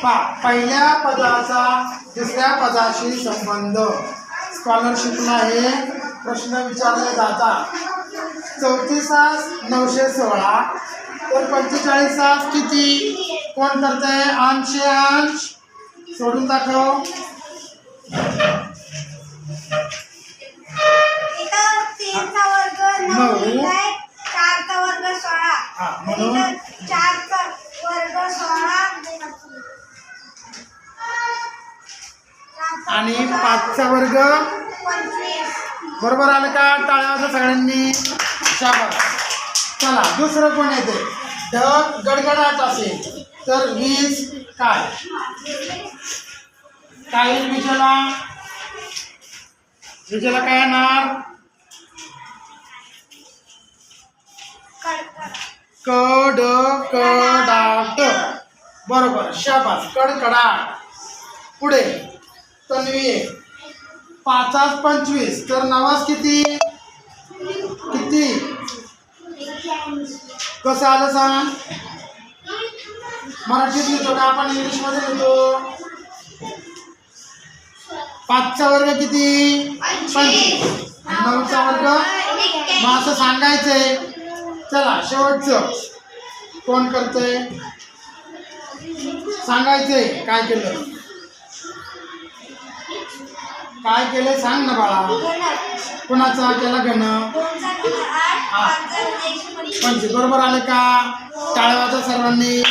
पहिल्या पदाचा दुसऱ्या पदाशी संबंध स्कॉलरशिपला हे प्रश्न विचारले जातात. 34,916 तर 45 किती कोण करते? अंश अंश सोडून दाखव. म्हणून आणि 5चा वर्ग बरोबर आलं का? टाळ्या वाजवा सगळ्यांनी. शाबास. चला दुसरं कोण येते? ढग गडगडाट असेल तर वीज काय काय विजेला? विजेला काय येणार? कडकडाट. बरोबर. शाबास. कडकडाट. पुढे तन्वी 5 25 तर 9 किती किती कसं आलं सांग? मराठीत लिहितो का आपण इंग्लिशमध्ये लिहितो? 5चा वर्ग किती? 25. 9चा वर्ग मग असं सांगायचंय. चला शेवटचं कोण करतंय सांगायचंय. काय केलं काय केलं सांग ना बाळा. कुणाचा केला घन? 25. बरोबर आले का? टाळ्या वाजवा सर्वांनी.